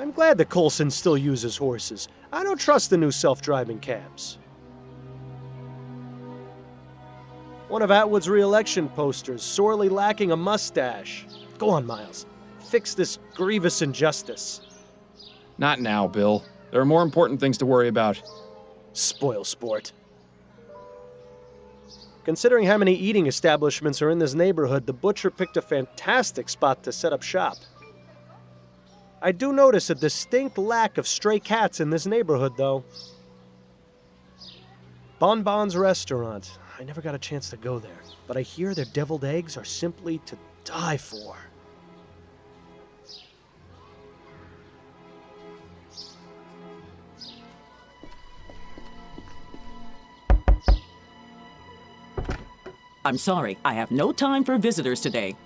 I'm glad that Coulson still uses horses. I don't trust the new self-driving cabs. One of Atwood's re-election posters, sorely lacking a mustache. Go on, Miles. Fix this grievous injustice. Not now, Bill. There are more important things to worry about. Spoil sport. Considering how many eating establishments are in this neighborhood, the butcher picked a fantastic spot to set up shop. I do notice a distinct lack of stray cats in this neighborhood, though. Bon Bon's restaurant. I never got a chance to go there, but I hear their deviled eggs are simply to die for. I'm sorry, I have no time for visitors today.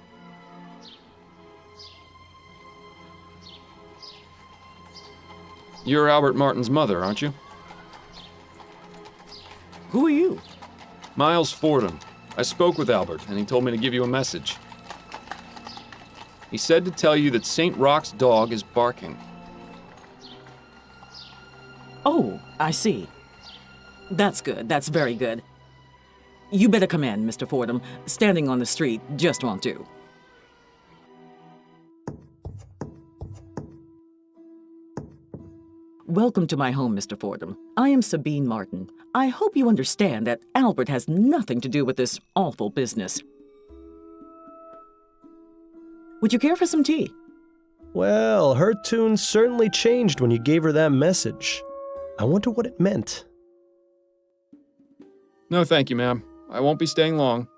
You're Albert Martin's mother, aren't you? Who are you? Miles Fordham. I spoke with Albert, and he told me to give you a message. He said to tell you that St. Roch's dog is barking. Oh, I see. That's good, that's very good. You better come in, Mr. Fordham. Standing on the street just won't do. Welcome to my home, Mr. Fordham. I am Sabine Martin. I hope you understand that Albert has nothing to do with this awful business. Would you care for some tea? Well, her tune certainly changed when you gave her that message. I wonder what it meant. No, thank you, ma'am. I won't be staying long.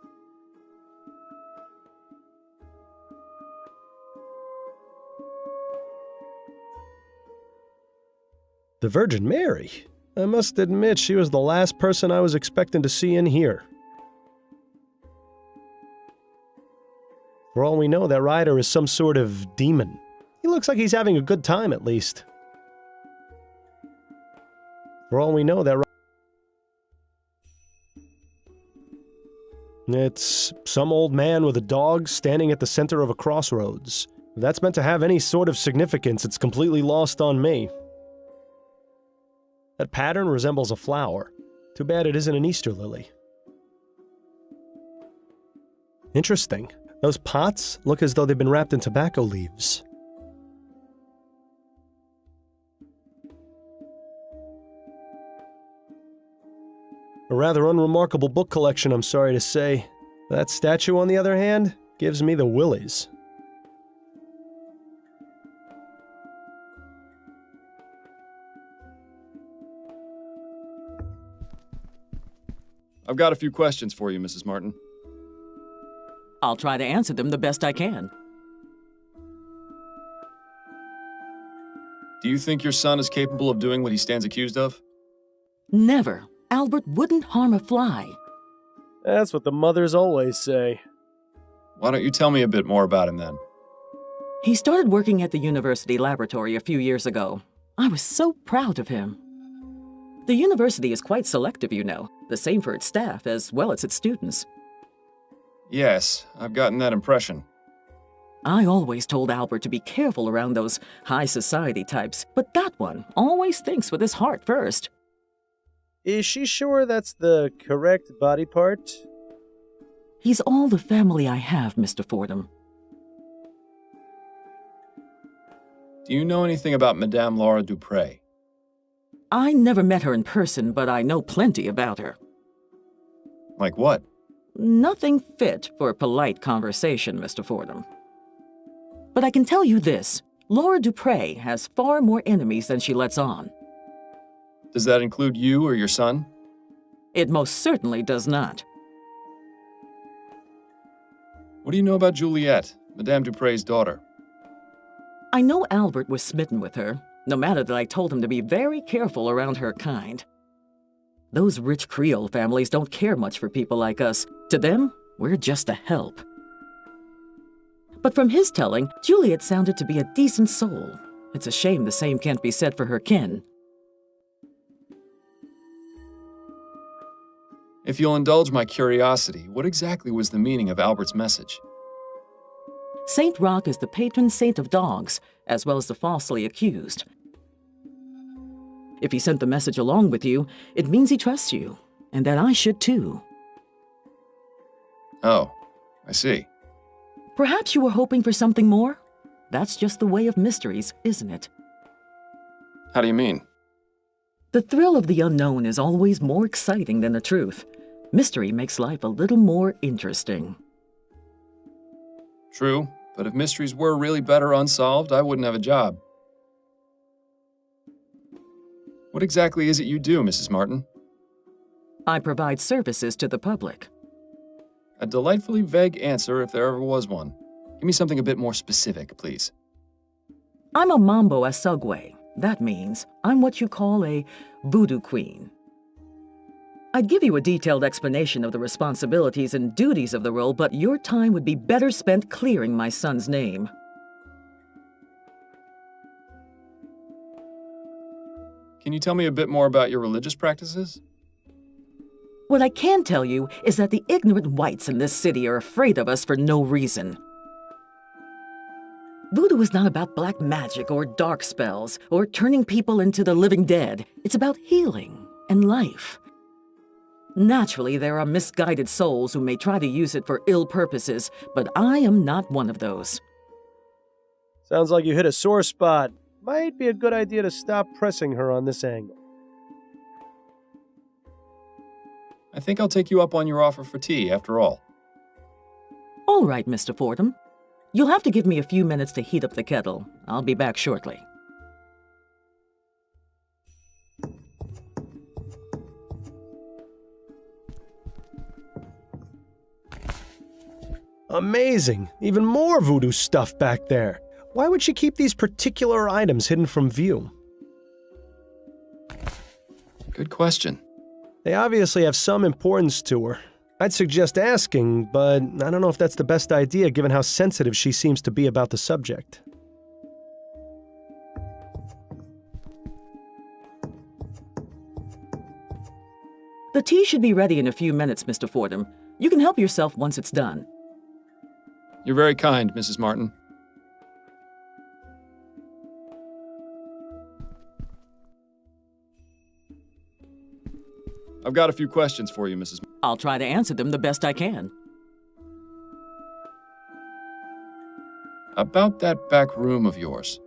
The Virgin Mary? I must admit she was the last person I was expecting to see in here. For all we know, that rider is some sort of demon. He looks like he's having a good time, at least. For all we know, that it's some old man with a dog standing at the center of a crossroads. If that's meant to have any sort of significance, it's completely lost on me. That pattern resembles a flower. Too bad it isn't an Easter lily. Interesting. Those pots look as though they've been wrapped in tobacco leaves. A rather unremarkable book collection, I'm sorry to say. That statue, on the other hand, gives me the willies. I've got a few questions for you, Mrs. Martin. I'll try to answer them the best I can. Do you think your son is capable of doing what he stands accused of? Never. Albert wouldn't harm a fly. That's what the mothers always say. Why don't you tell me a bit more about him then? He started working at the university laboratory a few years ago. I was so proud of him. The university is quite selective, you know. The same for its staff as well as its students. Yes, I've gotten that impression. I always told Albert to be careful around those high society types, but that one always thinks with his heart first. Is she sure that's the correct body part? He's all the family I have, Mr. Fordham. Do you know anything about Madame Laura Dupre? I never met her in person, but I know plenty about her. Like what? Nothing fit for a polite conversation, Mr. Fordham. But I can tell you this, Laura Dupre has far more enemies than she lets on. Does that include you or your son? It most certainly does not. What do you know about Juliet, Madame Dupre's daughter? I know Albert was smitten with her, no matter that I told him to be very careful around her kind. Those rich Creole families don't care much for people like us. To them, we're just a help. But from his telling, Juliet sounded to be a decent soul. It's a shame the same can't be said for her kin. If you'll indulge my curiosity, what exactly was the meaning of Albert's message? Saint Roch is the patron saint of dogs, as well as the falsely accused. If he sent the message along with you, it means he trusts you, and that I should too. Oh, I see. Perhaps you were hoping for something more? That's just the way of mysteries, isn't it? How do you mean? The thrill of the unknown is always more exciting than the truth. Mystery makes life a little more interesting. True, but if mysteries were really better unsolved, I wouldn't have a job. What exactly is it you do, Mrs. Martin? I provide services to the public. A delightfully vague answer if there ever was one. Give me something a bit more specific, please. I'm a Mambo Asugwe. That means I'm what you call a voodoo queen. I'd give you a detailed explanation of the responsibilities and duties of the role, but your time would be better spent clearing my son's name. Can you tell me a bit more about your religious practices? What I can tell you is that the ignorant whites in this city are afraid of us for no reason. Voodoo is not about black magic or dark spells or turning people into the living dead. It's about healing and life. Naturally, there are misguided souls who may try to use it for ill purposes, but I am not one of those. Sounds like you hit a sore spot. Might be a good idea to stop pressing her on this angle. I think I'll take you up on your offer for tea, after all. All right, Mr. Fordham. You'll have to give me a few minutes to heat up the kettle. I'll be back shortly. Amazing! Even more voodoo stuff back there. Why would she keep these particular items hidden from view? Good question. They obviously have some importance to her. I'd suggest asking, but I don't know if that's the best idea given how sensitive she seems to be about the subject. The tea should be ready in a few minutes, Mr. Fordham. You can help yourself once it's done. You're very kind, Mrs. Martin. I've got a few questions for you, Mrs. I'll try to answer them the best I can. About that back room of yours.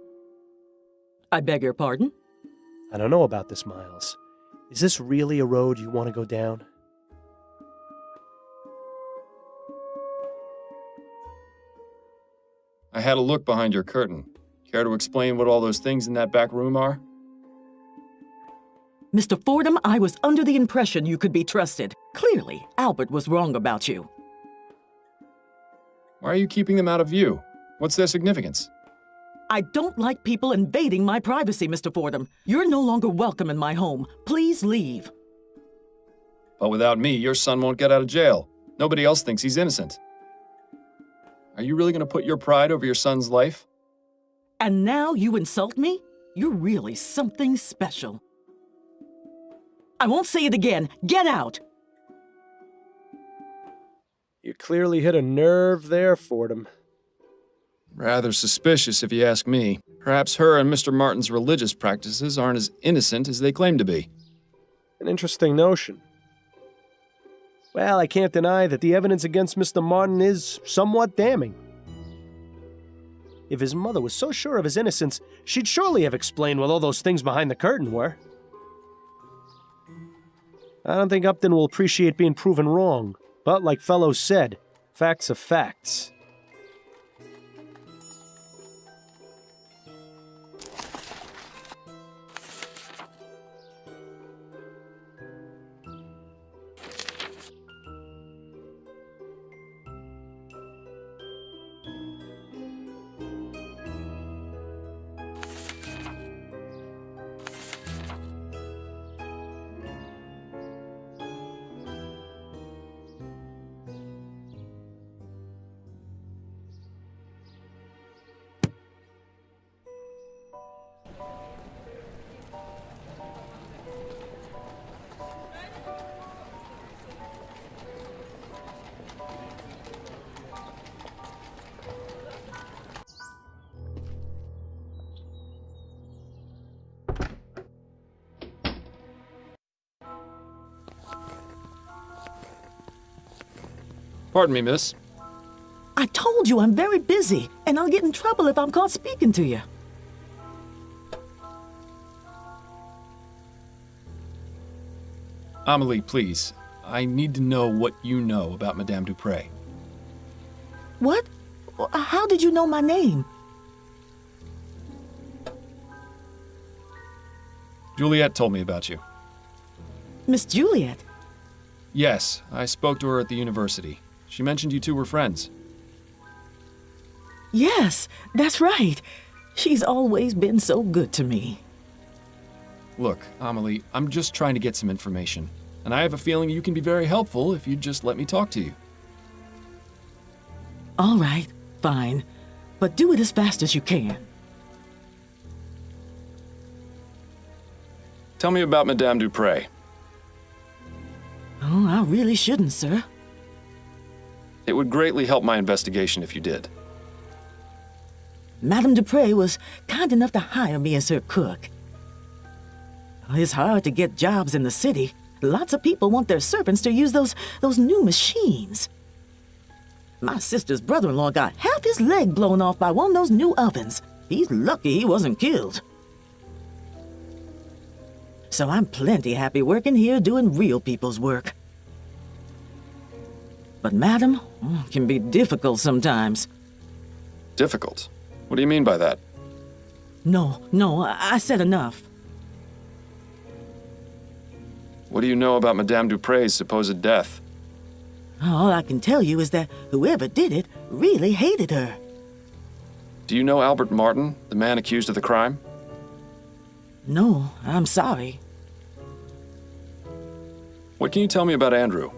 I beg your pardon? I don't know about this, Miles. Is this really a road you want to go down? I had a look behind your curtain. Care to explain what all those things in that back room are? Mr. Fordham, I was under the impression you could be trusted. Clearly, Albert was wrong about you. Why are you keeping them out of view? What's their significance? I don't like people invading my privacy, Mr. Fordham. You're no longer welcome in my home. Please leave. But without me, your son won't get out of jail. Nobody else thinks he's innocent. Are you really going to put your pride over your son's life? And now you insult me? You're really something special. I won't say it again. Get out! You clearly hit a nerve there, Fordham. Rather suspicious, if you ask me. Perhaps her and Mr. Martin's religious practices aren't as innocent as they claim to be. An interesting notion. Well, I can't deny that the evidence against Mr. Martin is somewhat damning. If his mother was so sure of his innocence, she'd surely have explained what all those things behind the curtain were. I don't think Upton will appreciate being proven wrong, but like Fellows said, facts are facts. Pardon me, miss. I told you I'm very busy, and I'll get in trouble if I'm caught speaking to you. Amelie, please. I need to know what you know about Madame Dupre. What? How did you know my name? Juliet told me about you. Miss Juliet? Yes, I spoke to her at the university. She mentioned you two were friends. Yes, that's right. She's always been so good to me. Look, Amelie, I'm just trying to get some information, and I have a feeling you can be very helpful if you'd just let me talk to you. All right, fine. But do it as fast as you can. Tell me about Madame Dupre. Oh, I really shouldn't, sir. It would greatly help my investigation if you did. Madame Dupre was kind enough to hire me as her cook. It's hard to get jobs in the city. Lots of people want their servants to use those new machines. My sister's brother-in-law got half his leg blown off by one of those new ovens. He's lucky he wasn't killed. So I'm plenty happy working here doing real people's work. But Madam can be difficult sometimes. Difficult? What do you mean by that? No, I said enough. What do you know about Madame Dupre's supposed death? All I can tell you is that whoever did it really hated her. Do you know Albert Martin, the man accused of the crime? No, I'm sorry. What can you tell me about Andrew?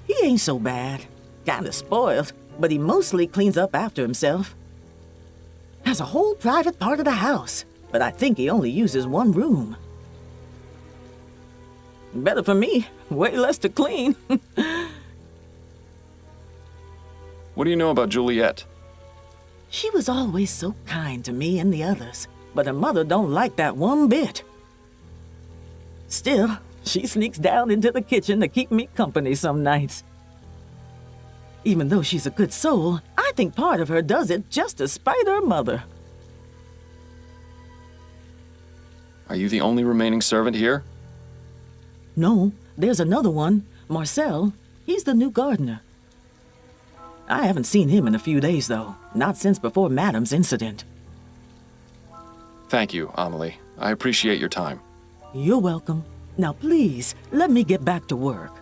He ain't so bad. Kinda spoiled, but he mostly cleans up after himself. Has a whole private part of the house, but I think he only uses one room. Better for me, way less to clean. What do you know about Juliet? She was always so kind to me and the others, but her mother don't like that one bit. Still, she sneaks down into the kitchen to keep me company some nights. Even though she's a good soul, I think part of her does it just to spite her mother. Are you the only remaining servant here? No, there's another one, Marcel. He's the new gardener. I haven't seen him in a few days, though. Not since before Madame's incident. Thank you, Amelie. I appreciate your time. You're welcome. Now please, let me get back to work.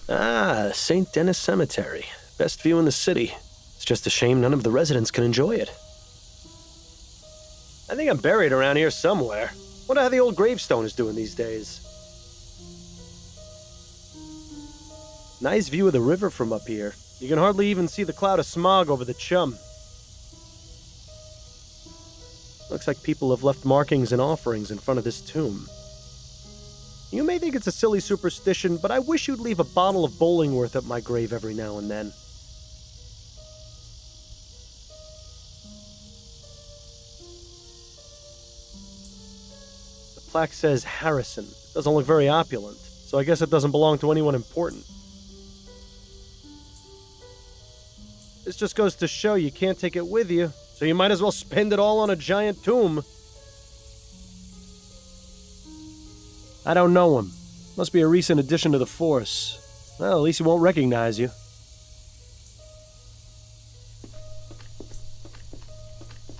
Ah, St. Denis Cemetery. Best view in the city. It's just a shame none of the residents can enjoy it. I think I'm buried around here somewhere. Wonder how the old gravestone is doing these days. Nice view of the river from up here. You can hardly even see the cloud of smog over the chum. Looks like people have left markings and offerings in front of this tomb. You may think it's a silly superstition, but I wish you'd leave a bottle of Bollingworth at my grave every now and then. The plaque says Harrison. It doesn't look very opulent, so I guess it doesn't belong to anyone important. This just goes to show you can't take it with you, so you might as well spend it all on a giant tomb. I don't know him. Must be a recent addition to the force. Well, at least he won't recognize you.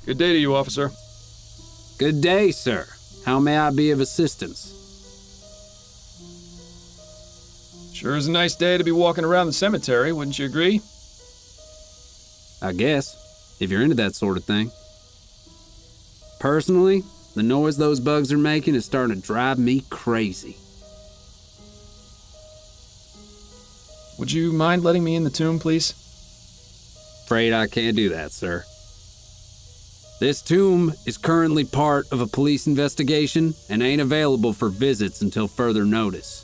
Good day to you, officer. Good day, sir. How may I be of assistance? Sure is a nice day to be walking around the cemetery, wouldn't you agree? I guess, if you're into that sort of thing. Personally, the noise those bugs are making is starting to drive me crazy. Would you mind letting me in the tomb, please? Afraid I can't do that, sir. This tomb is currently part of a police investigation and ain't available for visits until further notice.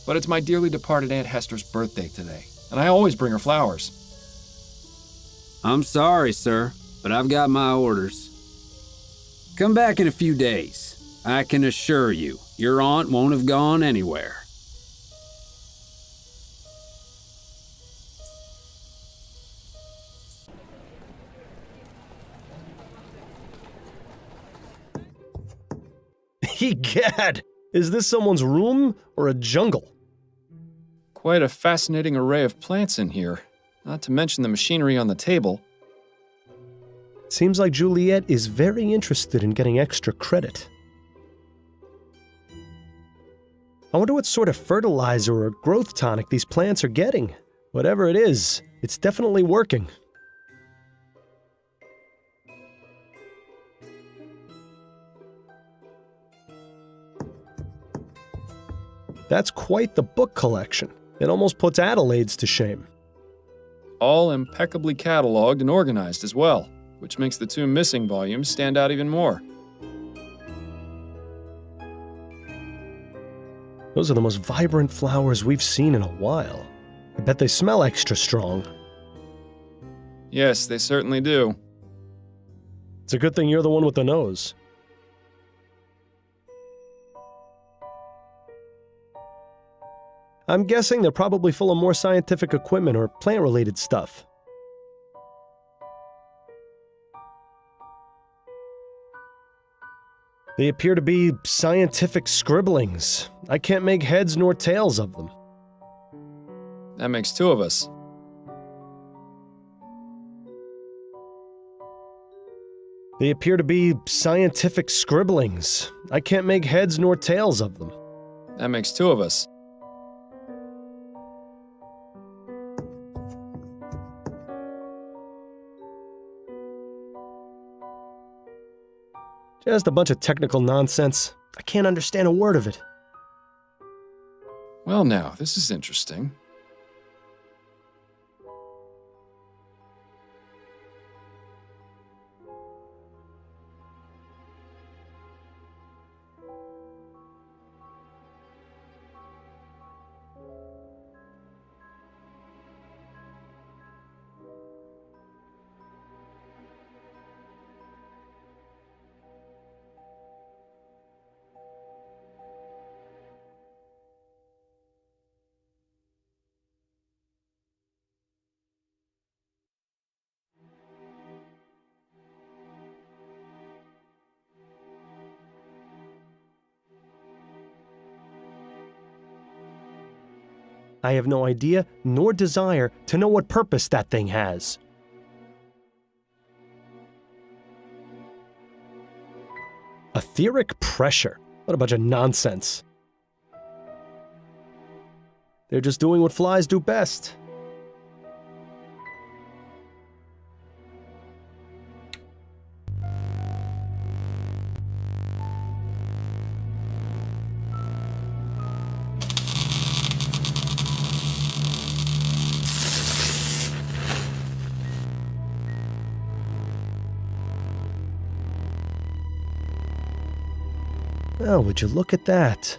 but it's my dearly departed Aunt Hester's birthday today, and I always bring her flowers. I'm sorry, sir, but I've got my orders. Come back in a few days. I can assure you, your aunt won't have gone anywhere. Egad! Is this someone's room or a jungle? Quite a fascinating array of plants in here, not to mention the machinery on the table. Seems like Juliet is very interested in getting extra credit. I wonder what sort of fertilizer or growth tonic these plants are getting. Whatever it is, it's definitely working. That's quite the book collection. It almost puts Adelaide's to shame. All impeccably cataloged and organized as well, which makes the two missing volumes stand out even more. Those are the most vibrant flowers we've seen in a while. I bet they smell extra strong. Yes, they certainly do. It's a good thing you're the one with the nose. I'm guessing they're probably full of more scientific equipment or plant-related stuff. They appear to be scientific scribblings. I can't make heads nor tails of them. That makes two of us. They appear to be scientific scribblings. I can't make heads nor tails of them. That makes two of us. Just a bunch of technical nonsense. I can't understand a word of it. Well now, this is interesting. I have no idea nor desire to know what purpose that thing has. Etheric pressure. What a bunch of nonsense. They're just doing what flies do best. Oh, would you look at that?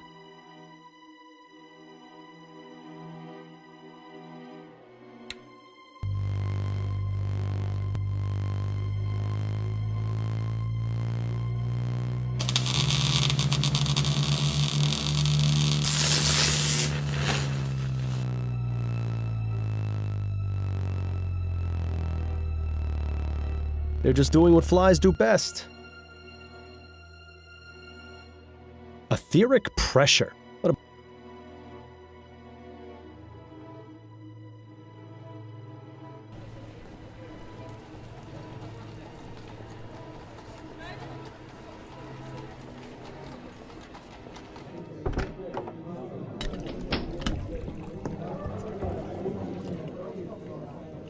They're just doing what flies do best. Etheric pressure. What a...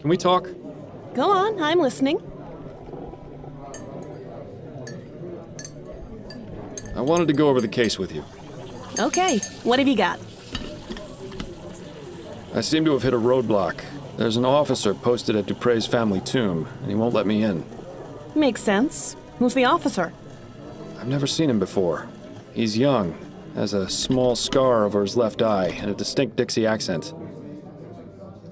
Can we talk? Go on, I'm listening. I wanted to go over the case with you. Okay, what have you got? I seem to have hit a roadblock. There's an officer posted at Dupre's family tomb, and he won't let me in. Makes sense. Who's the officer? I've never seen him before. He's young, Has a small scar over his left eye and a distinct Dixie accent.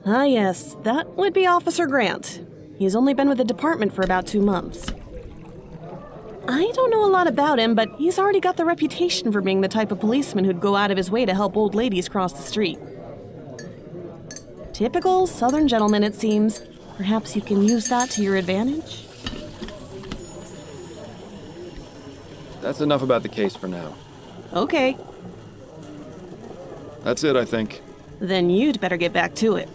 Ah, yes, that would be Officer Grant. He's only been with the department for about 2 months. I don't know a lot about him, but he's already got the reputation for being the type of policeman who'd go out of his way to help old ladies cross the street. Typical Southern gentleman, it seems. Perhaps you can use that to your advantage? That's enough about the case for now. Okay, That's it, I think. then you'd better get back to it.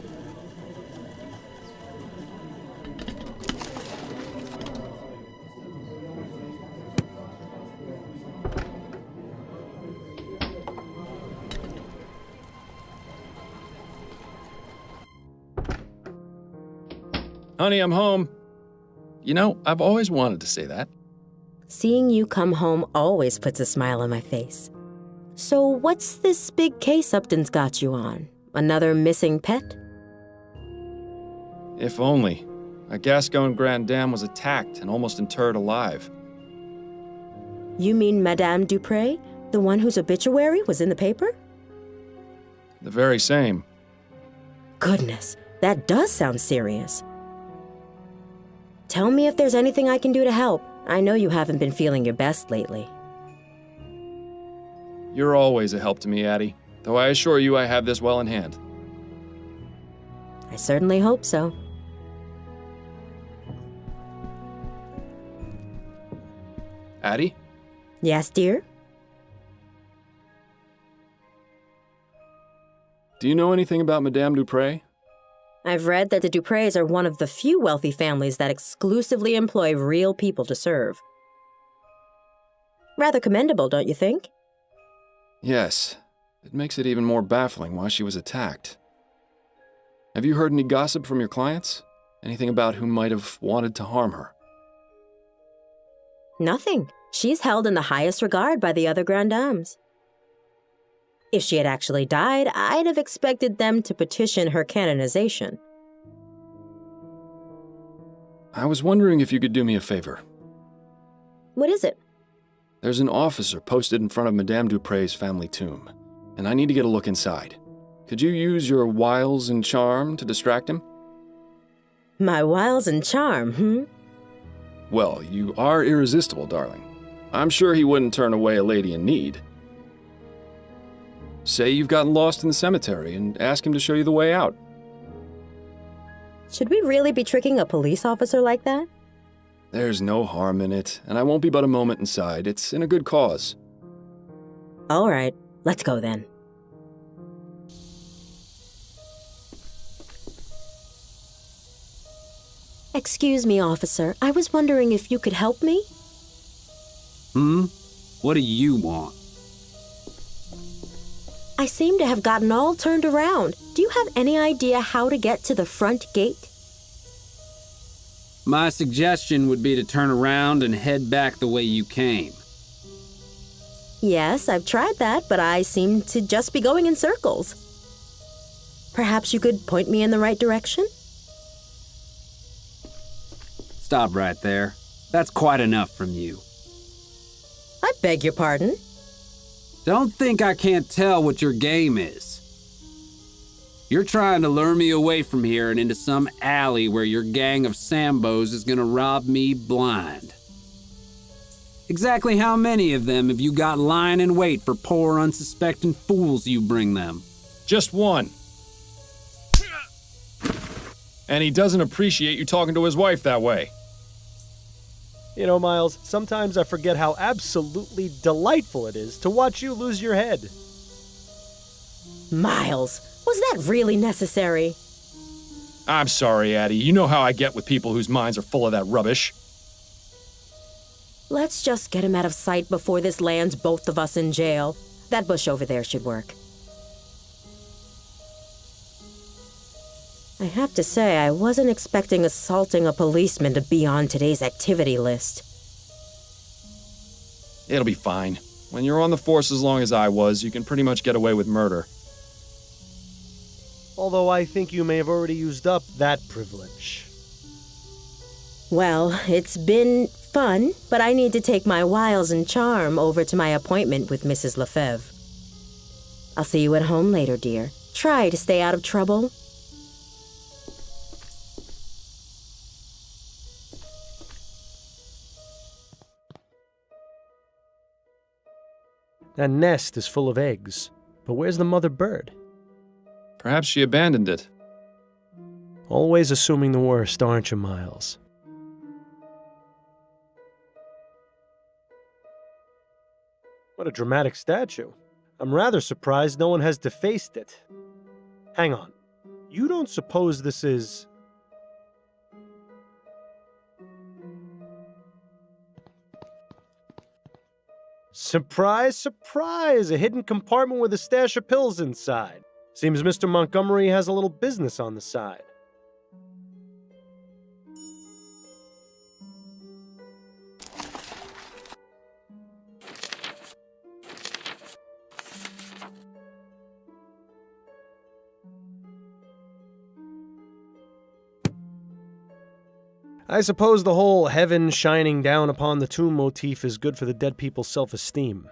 Honey, I'm home. You know, I've always wanted to say that. Seeing you come home always puts a smile on my face. So what's this big case Upton's got you on? Another missing pet? If only. A Gascon Grand Dame was attacked and almost interred alive. You mean Madame Dupre? The one whose obituary was in the paper? The very same. Goodness, that does sound serious. Tell me if there's anything I can do to help. I know you haven't been feeling your best lately. You're always a help to me, Addie, though I assure you I have this well in hand. I certainly hope so. Addie? Yes, dear? Do you know anything about Madame Dupre? I've read that the Dupreys are one of the few wealthy families that exclusively employ real people to serve. Rather commendable, don't you think? Yes. It makes it even more baffling why she was attacked. Have you heard any gossip from your clients? Anything about who might have wanted to harm her? Nothing. She's held in the highest regard by the other Grand Dames. If she had actually died, I'd have expected them to petition her canonization. I was wondering if you could do me a favor. What is it? There's an officer posted in front of Madame Dupre's family tomb, and I need to get a look inside. Could you use your wiles and charm to distract him? My wiles and charm, Well, you are irresistible, darling. I'm sure he wouldn't turn away a lady in need. Say you've gotten lost in the cemetery and ask him to show you the way out. Should we really be tricking a police officer like that? There's no harm in it, and I won't be but a moment inside. It's in a good cause. All right, let's go then. Excuse me, officer. I was wondering if you could help me? What do you want? I seem to have gotten all turned around. Do you have any idea how to get to the front gate? My suggestion would be to turn around and head back the way you came. Yes, I've tried that, but I seem to just be going in circles. Perhaps you could point me in the right direction? Stop right there. That's quite enough from you. I beg your pardon? Don't think I can't tell what your game is. You're trying to lure me away from here and into some alley where your gang of Sambos is gonna rob me blind. Exactly how many of them have you got lying in wait for poor unsuspecting fools you bring them? Just one. And he doesn't appreciate you talking to his wife that way. You know, Miles, sometimes I forget how absolutely delightful it is to watch you lose your head. Miles, was that really necessary? I'm sorry, Addie. You know how I get with people whose minds are full of that rubbish. Let's just get him out of sight before this lands both of us in jail. That bush over there should work. I have to say, I wasn't expecting assaulting a policeman to be on today's activity list. It'll be fine. When you're on the force as long as I was, you can pretty much get away with murder. Although I think you may have already used up that privilege. Well, it's been fun, but I need to take my wiles and charm over to my appointment with Mrs. Lefebvre. I'll see you at home later, dear. Try to stay out of trouble. That nest is full of eggs. But where's the mother bird? Perhaps she abandoned it. Always assuming the worst, aren't you, Miles? What a dramatic statue. I'm rather surprised no one has defaced it. Hang on. You don't suppose this is... Surprise, surprise! A hidden compartment with a stash of pills inside. Seems Mr. Montgomery has a little business on the side. I suppose the whole heaven shining down upon the tomb motif is good for the dead people's self-esteem.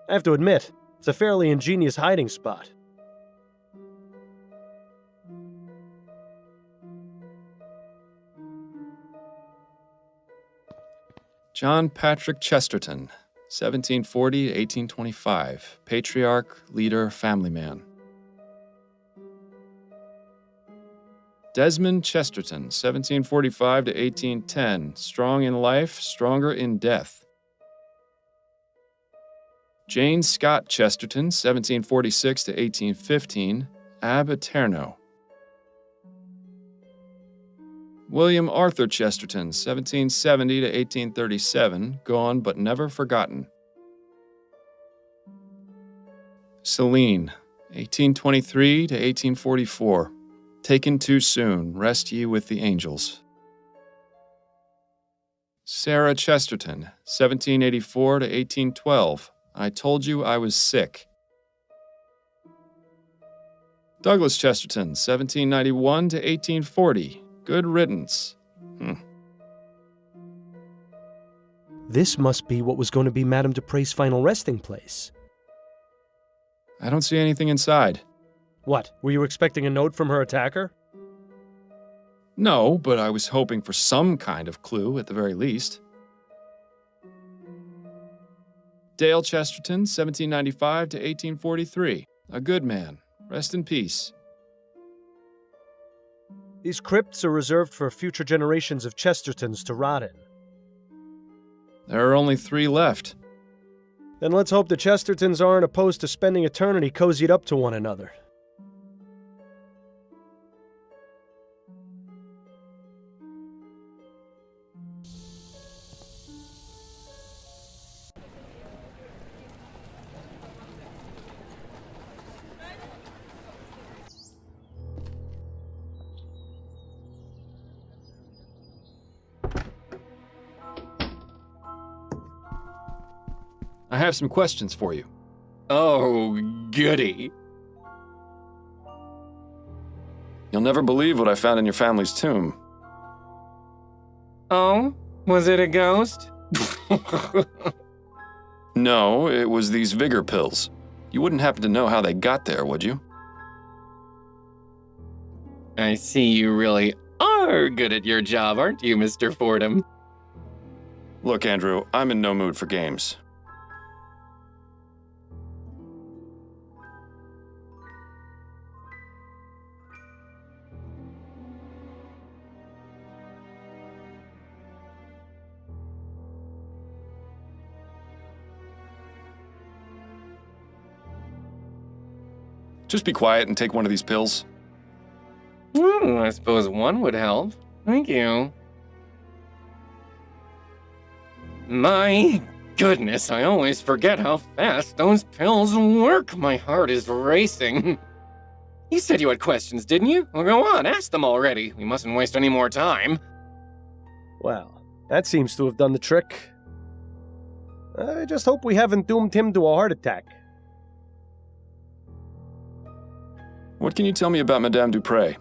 I have to admit, it's a fairly ingenious hiding spot. John Patrick Chesterton, 1740 to 1825. Patriarch, leader, family man. Desmond Chesterton, 1745 to 1810. Strong in life, stronger in death. Jane Scott Chesterton, 1746 to 1815. Ab Aeterno. William Arthur Chesterton, 1770 to 1837. Gone but never forgotten. Celine, 1823 to 1844. Taken too soon, rest ye with the angels. Sarah Chesterton, 1784 to 1812. I told you I was sick. Douglas Chesterton, 1791 to 1840. Good riddance. This must be what was going to be Madame Dupre's final resting place. I don't see anything inside. What, were you expecting a note from her attacker? No, but I was hoping for some kind of clue at the very least. Dale Chesterton, 1795 to 1843. A good man. Rest in peace. These crypts are reserved for future generations of Chestertons to rot in. There are only 3 left. Then let's hope the Chestertons aren't opposed to spending eternity cozied up to one another. I have some questions for you. Oh, goody. You'll never believe what I found in your family's tomb. Oh? Was it a ghost? No, it was these vigor pills. You wouldn't happen to know how they got there, would you? I see you really are good at your job, aren't you, Mr. Fordham? Look, Andrew, I'm in no mood for games. Just be quiet and take one of these pills. I suppose one would help. Thank you. My goodness, I always forget how fast those pills work. My heart is racing. You said you had questions, didn't you? Well, go on, ask them already. We mustn't waste any more time. Well, that seems to have done the trick. I just hope we haven't doomed him to a heart attack. What can you tell me about Madame Dupre?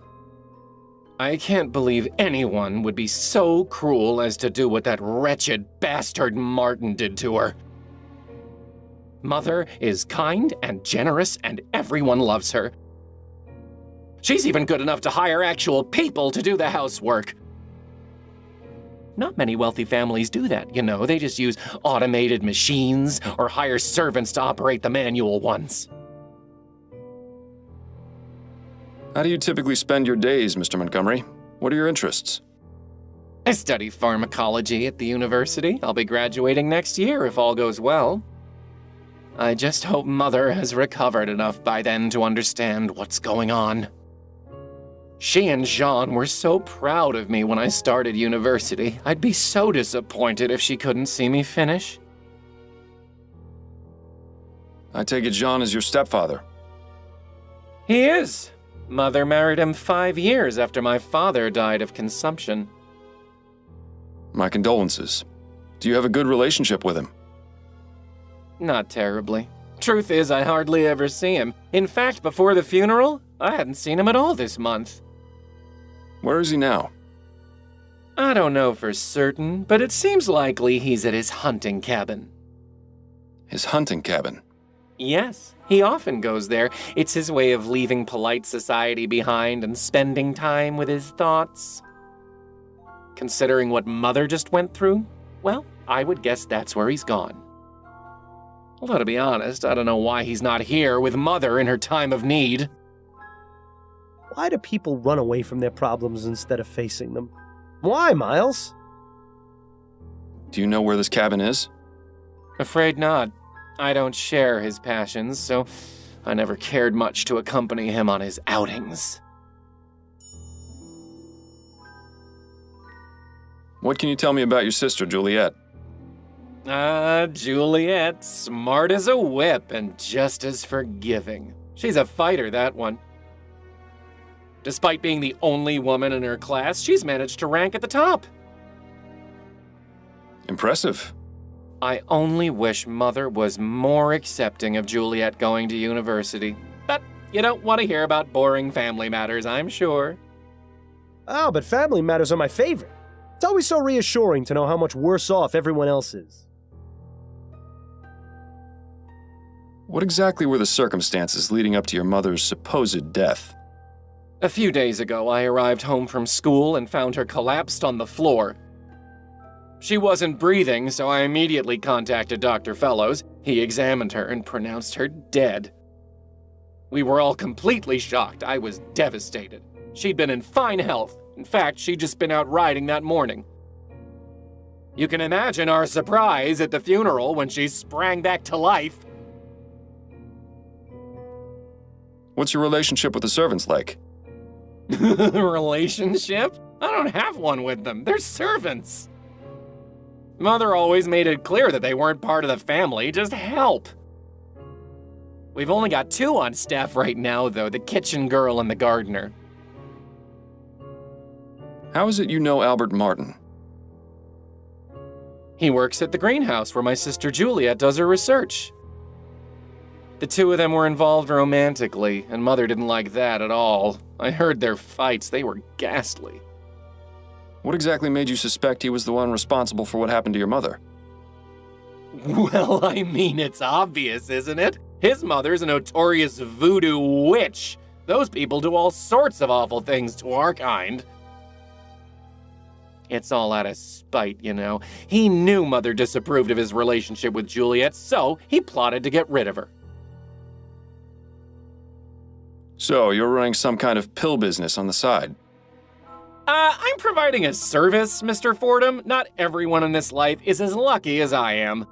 I can't believe anyone would be so cruel as to do what that wretched bastard Martin did to her. Mother is kind and generous, and everyone loves her. She's even good enough to hire actual people to do the housework. Not many wealthy families do that, you know. They just use automated machines or hire servants to operate the manual ones. How do you typically spend your days, Mr. Montgomery? What are your interests? I study pharmacology at the university. I'll be graduating next year if all goes well. I just hope Mother has recovered enough by then to understand what's going on. She and Jean were so proud of me when I started university. I'd be so disappointed if she couldn't see me finish. I take it Jean is your stepfather. He is. Mother married him 5 years after my father died of consumption. My condolences. Do you have a good relationship with him? Not terribly. Truth is, I hardly ever see him. In fact, before the funeral, I hadn't seen him at all this month. Where is he now? I don't know for certain, but it seems likely he's at his hunting cabin. His hunting cabin? Yes, he often goes there. It's his way of leaving polite society behind and spending time with his thoughts. Considering what Mother just went through, well, I would guess that's where he's gone. Although, to be honest, I don't know why he's not here with Mother in her time of need. Why do people run away from their problems instead of facing them? Why, Miles? Do you know where this cabin is? Afraid not. I don't share his passions, so I never cared much to accompany him on his outings. What can you tell me about your sister, Juliet? Juliet, smart as a whip and just as forgiving. She's a fighter, that one. Despite being the only woman in her class, she's managed to rank at the top. Impressive. I only wish Mother was more accepting of Juliet going to university. But you don't want to hear about boring family matters, I'm sure. Oh, but family matters are my favorite. It's always so reassuring to know how much worse off everyone else is. What exactly were the circumstances leading up to your mother's supposed death? A few days ago, I arrived home from school and found her collapsed on the floor. She wasn't breathing, so I immediately contacted Dr. Fellows. He examined her and pronounced her dead. We were all completely shocked. I was devastated. She'd been in fine health. In fact, she'd just been out riding that morning. You can imagine our surprise at the funeral when she sprang back to life. What's your relationship with the servants like? Relationship? I don't have one with them. They're servants. Mother always made it clear that they weren't part of the family, just help. We've only got 2 on staff right now, though, the kitchen girl and the gardener. How is it you know Albert Martin? He works at the greenhouse where my sister Juliet does her research. The 2 of them were involved romantically, and Mother didn't like that at all. I heard their fights. They were ghastly. What exactly made you suspect he was the one responsible for what happened to your mother? Well, I mean, it's obvious, isn't it? His mother's a notorious voodoo witch. Those people do all sorts of awful things to our kind. It's all out of spite, you know. He knew Mother disapproved of his relationship with Juliet, so he plotted to get rid of her. So, you're running some kind of pill business on the side? I'm providing a service, Mr. Fordham. Not everyone in this life is as lucky as I am.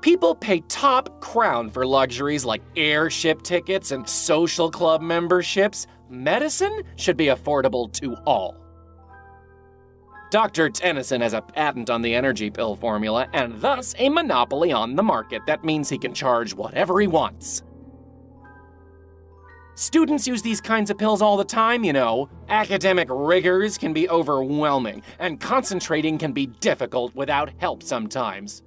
People pay top crown for luxuries like airship tickets and social club memberships. Medicine should be affordable to all. Dr. Tennyson has a patent on the energy pill formula and thus a monopoly on the market. That means he can charge whatever he wants. Students use these kinds of pills all the time, you know. Academic rigors can be overwhelming, and concentrating can be difficult without help sometimes.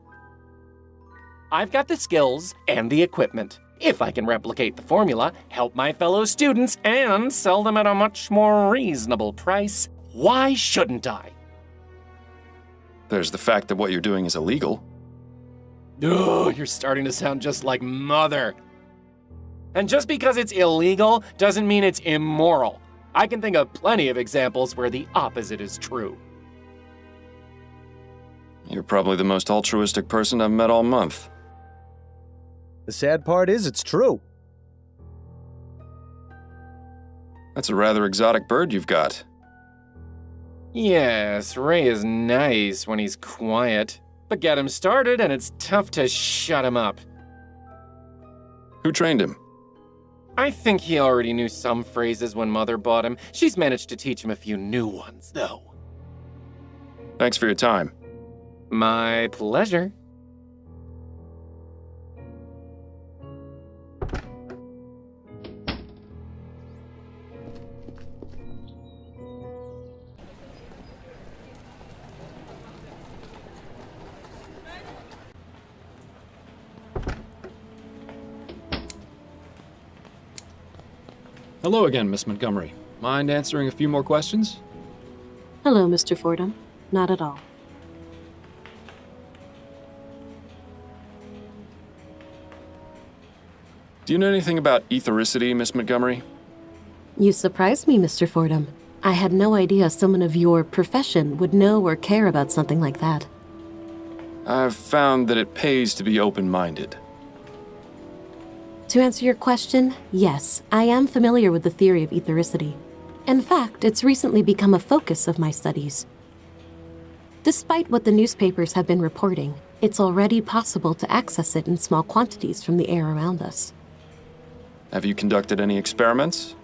I've got the skills and the equipment. If I can replicate the formula, help my fellow students, and sell them at a much more reasonable price, why shouldn't I? There's the fact that what you're doing is illegal. Ugh, you're starting to sound just like Mother. And just because it's illegal doesn't mean it's immoral. I can think of plenty of examples where the opposite is true. You're probably the most altruistic person I've met all month. The sad part is it's true. That's a rather exotic bird you've got. Yes, Ray is nice when he's quiet. But get him started and it's tough to shut him up. Who trained him? I think he already knew some phrases when Mother bought him. She's managed to teach him a few new ones, though. Thanks for your time. My pleasure. Hello again, Miss Montgomery. Mind answering a few more questions? Hello, Mr. Fordham. Not at all. Do you know anything about ethericity, Miss Montgomery? You surprised me, Mr. Fordham. I had no idea someone of your profession would know or care about something like that. I've found that it pays to be open-minded. To answer your question, yes, I am familiar with the theory of ethericity. In fact, it's recently become a focus of my studies. Despite what the newspapers have been reporting, it's already possible to access it in small quantities from the air around us. Have you conducted any experiments?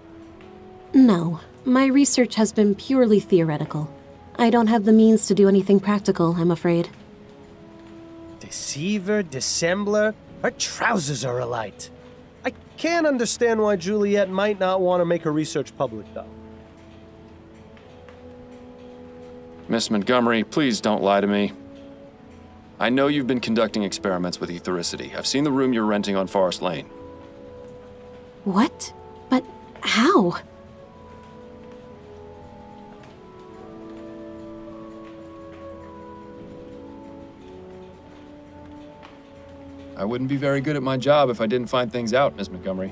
No, my research has been purely theoretical. I don't have the means to do anything practical, I'm afraid. Deceiver, dissembler, her trousers are alight. I can't understand why Juliet might not want to make her research public, though. Miss Montgomery, please don't lie to me. I know you've been conducting experiments with ethericity. I've seen the room you're renting on Forest Lane. What? But how? I wouldn't be very good at my job if I didn't find things out, Miss Montgomery.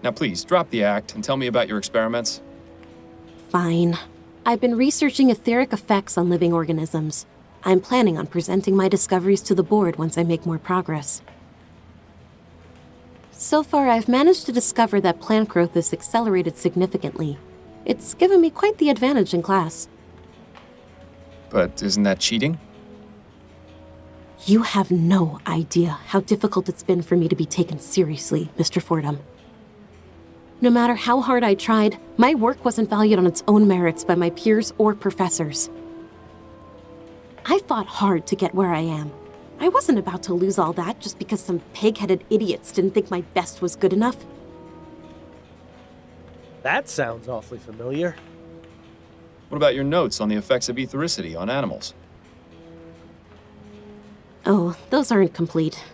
Now please, drop the act and tell me about your experiments. Fine. I've been researching etheric effects on living organisms. I'm planning on presenting my discoveries to the board once I make more progress. So far, I've managed to discover that plant growth is accelerated significantly. It's given me quite the advantage in class. But isn't that cheating? You have no idea how difficult it's been for me to be taken seriously, Mr. Fordham. No matter how hard I tried, my work wasn't valued on its own merits by my peers or professors. I fought hard to get where I am. I wasn't about to lose all that just because some pig-headed idiots didn't think my best was good enough. That sounds awfully familiar. What about your notes on the effects of ethericity on animals? Oh, those aren't complete.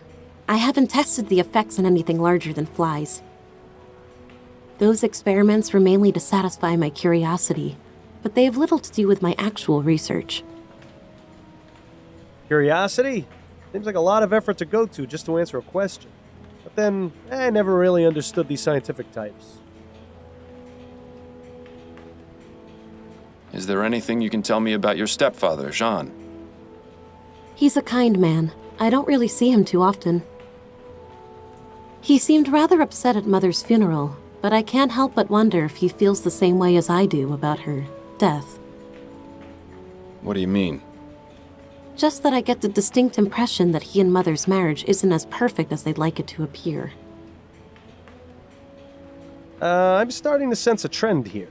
I haven't tested the effects on anything larger than flies. Those experiments were mainly to satisfy my curiosity, but they have little to do with my actual research. Curiosity? Seems like a lot of effort to go to just to answer a question. But then, I never really understood these scientific types. Is there anything you can tell me about your stepfather, Jean? He's a kind man. I don't really see him too often. He seemed rather upset at Mother's funeral, but I can't help but wonder if he feels the same way as I do about her death. What do you mean? Just that I get the distinct impression that he and Mother's marriage isn't as perfect as they'd like it to appear. I'm starting to sense a trend here.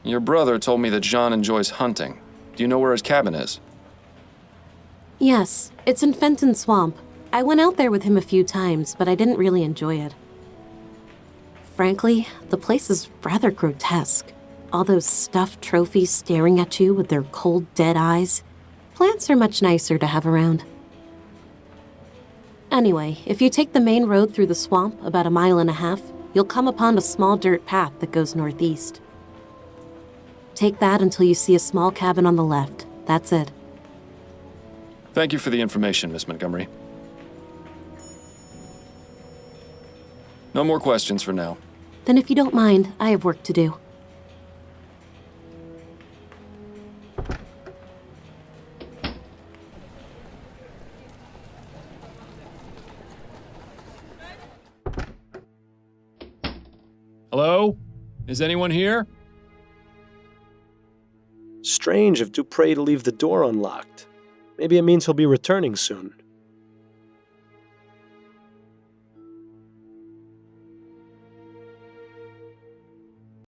Your brother told me that Jean enjoys hunting. Do you know where his cabin is? Yes, it's in Fenton Swamp. I went out there with him a few times, but I didn't really enjoy it. Frankly, the place is rather grotesque. All those stuffed trophies staring at you with their cold, dead eyes. Plants are much nicer to have around. Anyway, if you take the main road through the swamp about 1.5 miles, you'll come upon a small dirt path that goes northeast. Take that until you see a small cabin on the left. That's it. Thank you for the information, Miss Montgomery. No more questions for now. Then if you don't mind, I have work to do. Hello? Is anyone here? Strange of Dupree to leave the door unlocked. Maybe it means he'll be returning soon.